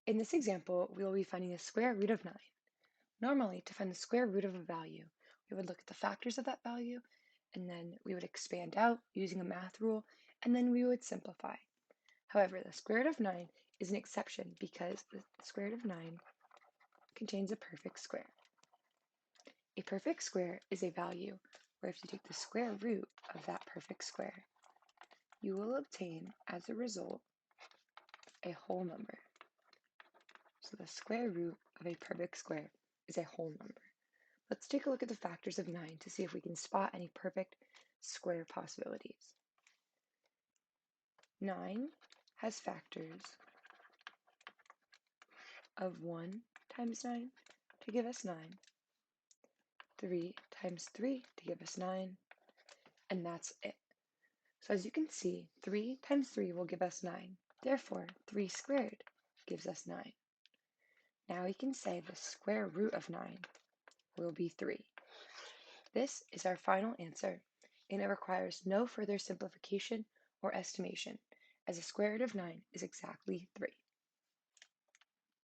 In this example, we will be finding the square root of 9. Normally, to find the square root of a value, we would look at the factors of that value, and then we would expand out using a math rule, and then we would simplify. However, the square root of 9 is an exception because the square root of 9 contains a perfect square. A perfect square is a value where if you take the square root of that perfect square, you will obtain, as a result, a whole number. So the square root of a perfect square is a whole number. Let's take a look at the factors of 9 to see if we can spot any perfect square possibilities. 9 has factors of 1 times 9 to give us 9, 3 times 3 to give us 9, and that's it. So as you can see, 3 times 3 will give us 9. Therefore, 3 squared gives us 9. Now we can say the square root of 9 will be 3. This is our final answer, and it requires no further simplification or estimation, as the square root of 9 is exactly 3.